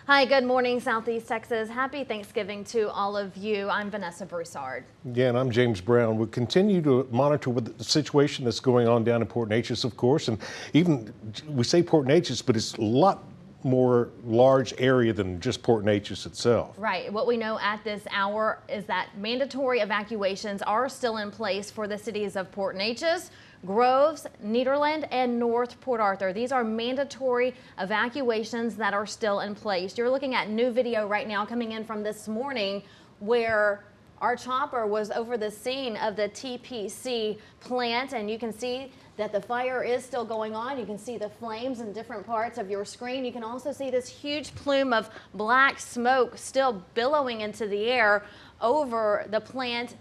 Hi, good morning, Southeast Texas. Happy Thanksgiving to all of you. I'm Vanessa Broussard. Yeah, and I'm James Brown. We'll continue to monitor the situation that's going on down in Port Neches, of course. And even we say Port Neches, but it's a lot more large area than just Port Neches itself. Right. What we know at this hour is that mandatory evacuations are still in place for the cities of Port Neches, Groves, Nederland, and North Port Arthur. These are mandatory evacuations that are still in place. You're looking at new video right now coming in from this morning where our chopper was over the scene of the TPC plant, and you can see that the fire is still going on. You can see the flames in different parts of your screen. You can also see this huge plume of black smoke still billowing into the air over the plant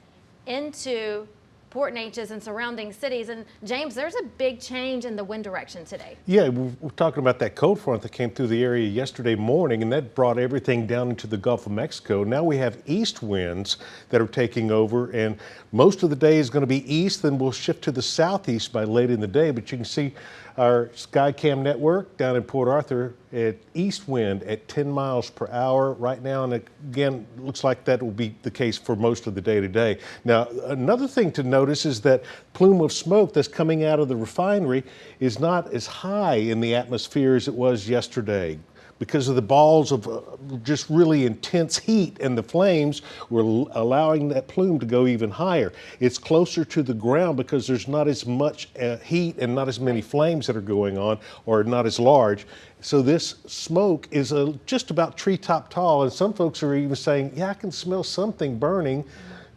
into Port Neches and surrounding cities. And James, there's a big change in the wind direction today. Yeah, we're talking about that cold front that came through the area yesterday morning, and that brought everything down into the Gulf of Mexico. Now we have east winds that are taking over, and most of the day is going to be east, then we'll shift to the southeast by late in the day. But you can see our Skycam network down in Port Arthur at east wind at 10 miles per hour right now. And again, looks like that will be the case for most of the day today. Now, another thing to notice is that plume of smoke that's coming out of the refinery is not as high in the atmosphere as it was yesterday, because of the balls of just really intense heat, and the flames were allowing that plume to go even higher. It's closer to the ground because there's not as much heat and not as many flames that are going on, or not as large. So this smoke is just about treetop tall, and some folks are even saying, yeah, I can smell something burning.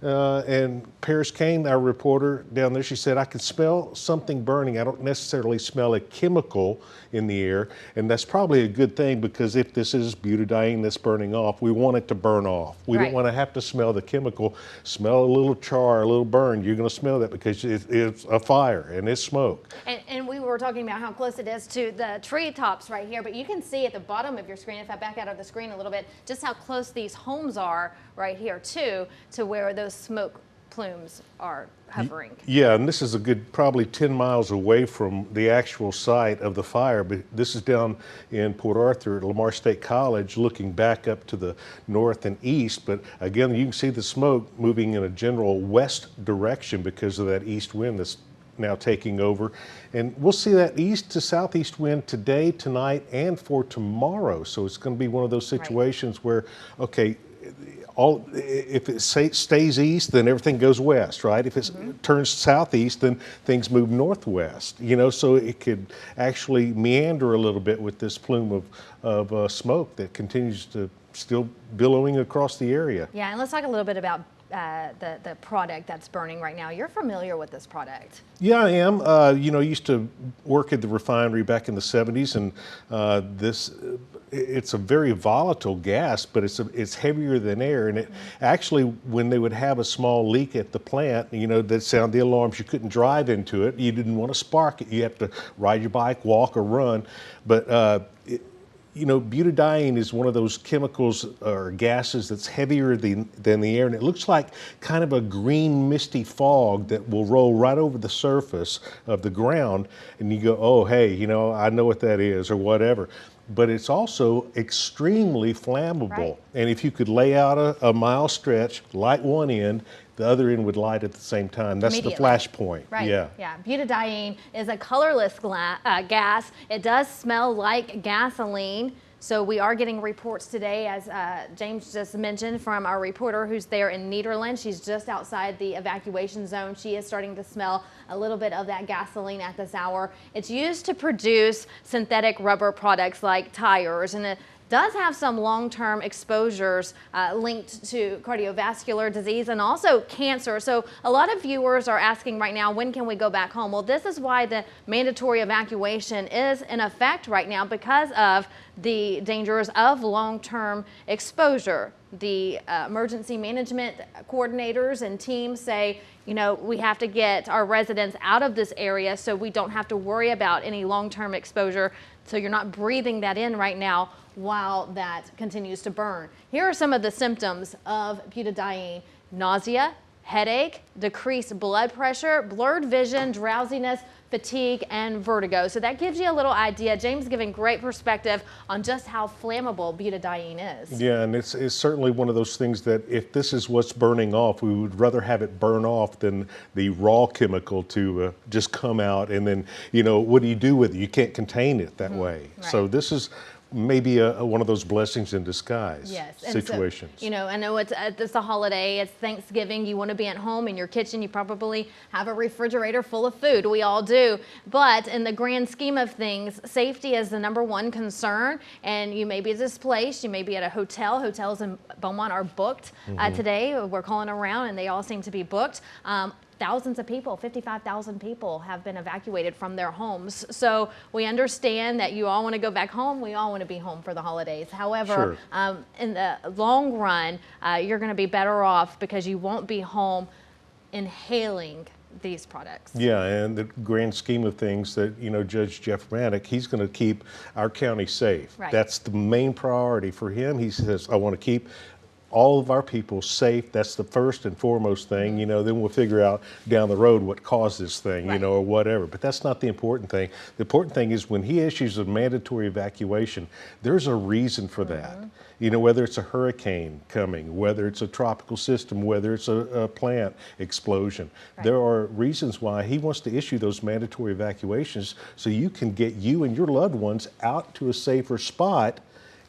And Paris Kane, our reporter down there, she said, I can smell something burning. I don't necessarily smell a chemical in the air. And that's probably a good thing, because if this is butadiene that's burning off, we want it to burn off. We don't want to have to smell the chemical. Smell a little char, a little burn. You're going to smell that because it's a fire and it's smoke. And we were talking about how close it is to the treetops right here, but you can see at the bottom of your screen, if I back out of the screen a little bit, just how close these homes are right here too, to where those smoke plumes are hovering. Yeah, and this is a good probably 10 miles away from the actual site of the fire, but this is down in Port Arthur at Lamar State College, looking back up to the north and east. But again, you can see the smoke moving in a general west direction because of that east wind that's now taking over. And we'll see that east to southeast wind today, tonight, and for tomorrow. So it's going to be one of those situations where, okay, if it stays east, then everything goes west, right? If it turns southeast, then things move northwest, you know, so it could actually meander a little bit with this plume of smoke that continues to still billowing across the area. Yeah, and let's talk a little bit about the product that's burning right now. You're familiar with this product? Yeah, I am. You know, I used to work at the refinery back in the 70s, and it's a very volatile gas, but it's heavier than air. And it actually, when they would have a small leak at the plant, you know, they'd sound the alarms. You couldn't drive into it. You didn't want to spark it. You have to ride your bike, walk, or run. But you know, butadiene is one of those chemicals or gases that's heavier than the air, and it looks like kind of a green misty fog that will roll right over the surface of the ground, and you go, oh, hey, you know, I know what that is, or whatever. But it's also extremely flammable. And if you could lay out a mile stretch, light one end, the other end would light at the same time. That's the flash point. Right. Yeah. Butadiene is a colorless gas. It does smell like gasoline. So we are getting reports today, as James just mentioned, from our reporter who's there in Nederland. She's just outside the evacuation zone. She is starting to smell a little bit of that gasoline at this hour. It's used to produce synthetic rubber products like tires, and it does have some long-term exposures linked to cardiovascular disease and also cancer. So a lot of viewers are asking right now, when can we go back home? Well, this is why the mandatory evacuation is in effect right now, because of the dangers of long-term exposure. The emergency management coordinators and teams say, you know, we have to get our residents out of this area so we don't have to worry about any long-term exposure. So you're not breathing that in right now while that continues to burn. Here are some of the symptoms of butadiene: nausea, headache, decreased blood pressure, blurred vision, drowsiness, fatigue, and vertigo. So that gives you a little idea. James giving great perspective on just how flammable butadiene is. Yeah, and it's certainly one of those things that if this is what's burning off, we would rather have it burn off than the raw chemical to just come out. And then, what do you do with it? You can't contain it that way. Right. So this is maybe one of those blessings in disguise situations. So, I know it's a holiday, it's Thanksgiving, you want to be at home in your kitchen, you probably have a refrigerator full of food, we all do, but in the grand scheme of things, safety is the #1 concern, and you may be displaced, you may be at a hotel. Hotels in Beaumont are booked today. We're calling around and they all seem to be booked. Thousands of people, 55,000 people have been evacuated from their homes. So we understand that you all want to go back home. We all want to be home for the holidays. However, in the long run, you're going to be better off because you won't be home inhaling these products. Yeah, and the grand scheme of things that, Judge Jeff Maddock, he's going to keep our county safe. Right. That's the main priority for him. He says, I want to keep all of our people safe. That's the first and foremost thing. Then we'll figure out down the road what caused this thing, or whatever. But that's not the important thing. The important thing is when he issues a mandatory evacuation, there's a reason for that. Whether it's a hurricane coming, whether it's a tropical system, whether it's a plant explosion. There are reasons why he wants to issue those mandatory evacuations so you can get you and your loved ones out to a safer spot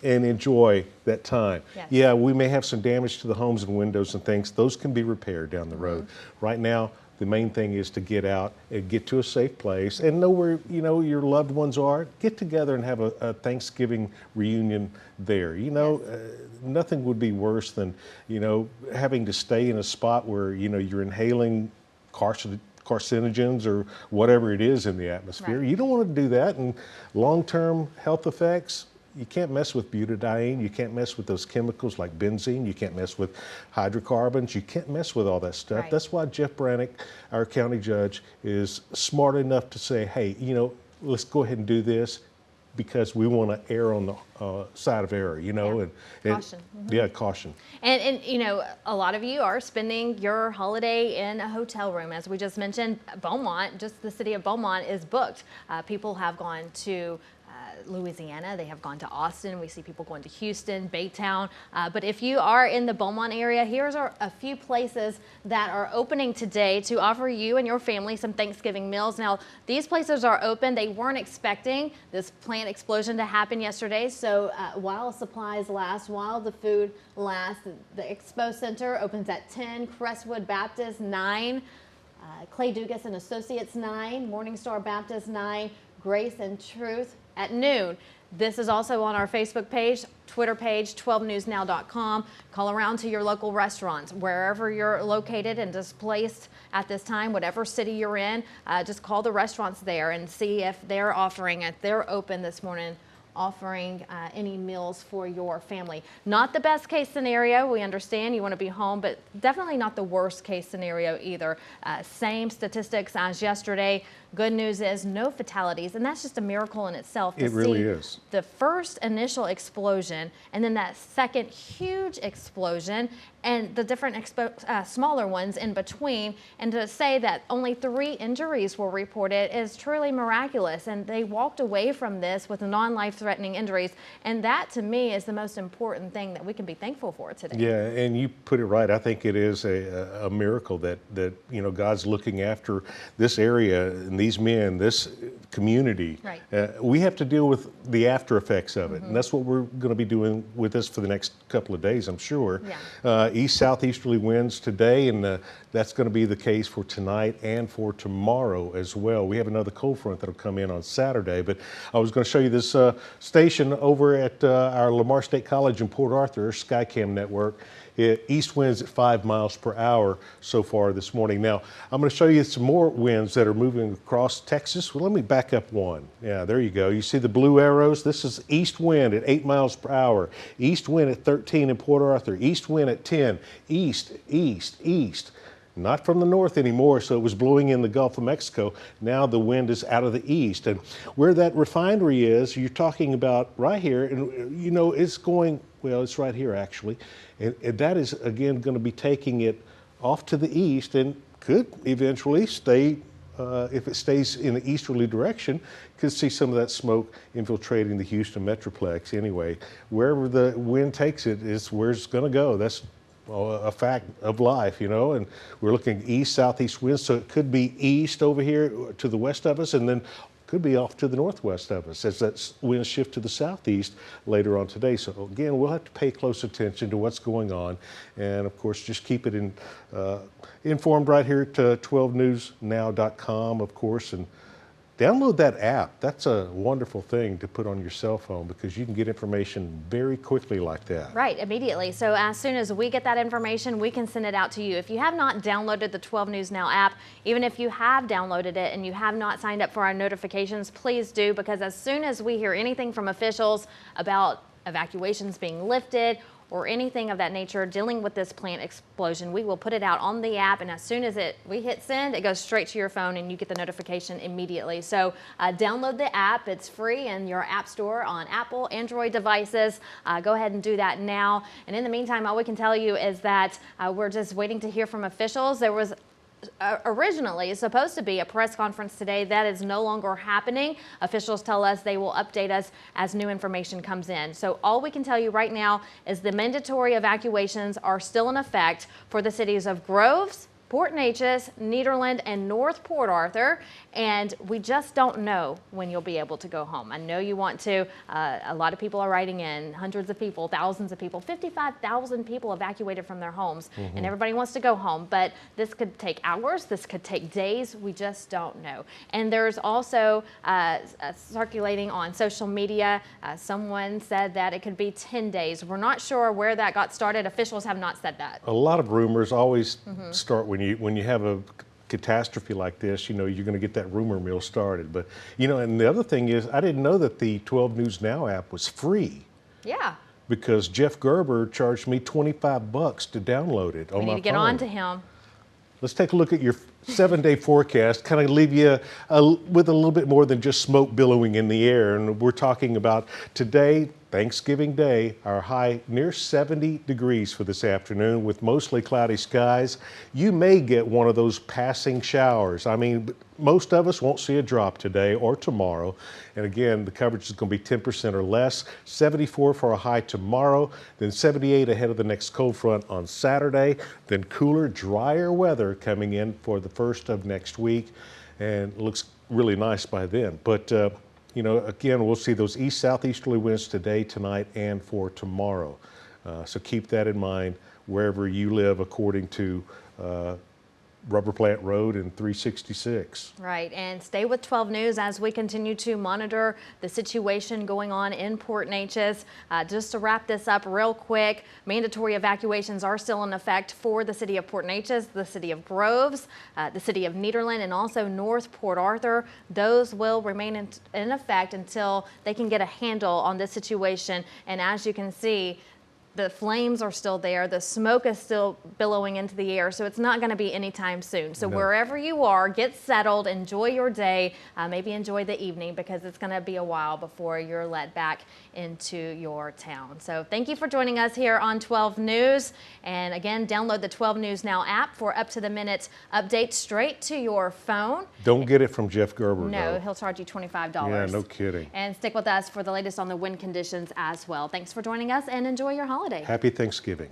and enjoy that time. Yes. Yeah, we may have some damage to the homes and windows and things. Those can be repaired down the road. Right now, the main thing is to get out and get to a safe place and know where your loved ones are. Get together and have a Thanksgiving reunion there. Nothing would be worse than having to stay in a spot where you're inhaling carcinogens or whatever it is in the atmosphere. You don't want to do that, and long-term health effects. You can't mess with butadiene. You can't mess with those chemicals like benzene. You can't mess with hydrocarbons. You can't mess with all that stuff. That's why Jeff Brannick, our county judge, is smart enough to say, hey, let's go ahead and do this because we want to err on the side of error, and caution. Yeah, caution. And a lot of you are spending your holiday in a hotel room. As we just mentioned, Beaumont, just the city of Beaumont is booked. People have gone to Louisiana, they have gone to Austin, we see people going to Houston, Baytown, but if you are in the Beaumont area, here's a few places that are opening today to offer you and your family some Thanksgiving meals. Now, these places are open. They weren't expecting this plant explosion to happen yesterday, so while supplies last, while the food lasts, the Expo Center opens at 10, Crestwood Baptist 9, Clay Dugas and Associates 9, Morningstar Baptist 9, Grace and Truth at noon. This is also on our Facebook page, Twitter page, 12newsnow.com. Call around to your local restaurants, wherever you're located and displaced at this time, whatever city you're in, just call the restaurants there and see if they're offering it. They're open this morning, offering any meals for your family. Not the best case scenario. We understand you want to be home, but definitely not the worst case scenario either. Same statistics as yesterday. Good news is no fatalities, and that's just a miracle in itself. It really is. The first initial explosion, and then that second huge explosion, and the different smaller ones in between, and to say that only 3 injuries were reported is truly miraculous, and they walked away from this with non-life-threatening injuries, and that to me is the most important thing that we can be thankful for today. Yeah, and you put it right. I think it is a miracle that God's looking after this area and these men, this community. Right. We have to deal with the after effects of it, and that's what we're going to be doing with this for the next couple of days, I'm sure. Yeah. East-southeasterly winds today, and that's going to be the case for tonight and for tomorrow as well. We have another cold front that'll come in on Saturday, but I was going to show you this station over at our Lamar State College in Port Arthur, Skycam network. East winds at 5 miles per hour so far this morning. Now, I'm going to show you some more winds that are moving across Texas. Well, let me back up one. Yeah, there you go. You see the blue arrows? This is east wind at 8 miles per hour. East wind at 13 in Port Arthur. East wind at 10. East, east, east. Not from the north anymore, so it was blowing in the Gulf of Mexico. Now the wind is out of the east. And where that refinery is, you're talking about right here, and it's going, well, it's right here actually. And that is, again, going to be taking it off to the east and could eventually stay, if it stays in the easterly direction, could see some of that smoke infiltrating the Houston Metroplex. Anyway, wherever the wind takes it is where it's going to go. That's a fact of life, you know, and we're looking east, southeast winds, so it could be east over here to the west of us, and then could be off to the northwest of us as that wind shift to the southeast later on today. So again, we'll have to pay close attention to what's going on, and of course, just keep it informed right here at 12newsnow.com, of course, and download that app. That's a wonderful thing to put on your cell phone because you can get information very quickly like that. Right, immediately. So as soon as we get that information, we can send it out to you. If you have not downloaded the 12 News Now app, even if you have downloaded it and you have not signed up for our notifications, please do, because as soon as we hear anything from officials about evacuations being lifted or anything of that nature dealing with this plant explosion, we will put it out on the app, and as soon as we hit send, it goes straight to your phone and you get the notification immediately. So download the app. It's free in your app store on Apple, Android devices. Go ahead and do that now. And in the meantime, all we can tell you is that we're just waiting to hear from officials. There was originally supposed to be a press conference today. That is no longer happening. Officials tell us they will update us as new information comes in. So all we can tell you right now is the mandatory evacuations are still in effect for the cities of Groves, Port Neches, Nederland, and North Port Arthur, and we just don't know when you'll be able to go home. I know you want to. A lot of people are writing in, hundreds of people, thousands of people, 55,000 people evacuated from their homes, and everybody wants to go home, but this could take hours, this could take days, we just don't know. And there's also circulating on social media, someone said that it could be 10 days. We're not sure where that got started. Officials have not said that. A lot of rumors always start when you have a catastrophe like this. You know, you're going to get that rumor mill started. But you know, and the other thing is, I didn't know that the 12 News Now app was free. Yeah. Because Jeff Gerber charged me $25 to download it on my phone. We need to get on to him. Let's take a look at your 7-day forecast, kind of leave you with a little bit more than just smoke billowing in the air. And we're talking about today, Thanksgiving Day, our high near 70 degrees for this afternoon with mostly cloudy skies. You may get one of those passing showers. I mean, most of us won't see a drop today or tomorrow. And again, the coverage is going to be 10% or less. 74 for a high tomorrow, then 78 ahead of the next cold front on Saturday, then cooler, drier weather coming in for the first of next week. And it looks really nice by then. But you know, again, we'll see those east-southeasterly winds today, tonight, and for tomorrow. So keep that in mind wherever you live, according to Rubber Plant Road and 366. Right, and stay with 12 News as we continue to monitor the situation going on in Port Neches. Just to wrap this up real quick, mandatory evacuations are still in effect for the city of Port Neches, the city of Groves, the city of Nederland, and also North Port Arthur. Those will remain in effect until they can get a handle on this situation. And as you can see, the flames are still there. The smoke is still billowing into the air, so it's not going to be anytime soon. So wherever you are, get settled, enjoy your day, maybe enjoy the evening, because it's going to be a while before you're let back into your town. So thank you for joining us here on 12 News. And again, download the 12 News Now app for up-to-the-minute updates straight to your phone. Don't get it from Jeff Gerber. No, he'll charge you $25. Yeah, no kidding. And stick with us for the latest on the wind conditions as well. Thanks for joining us and enjoy your holiday. Happy Thanksgiving.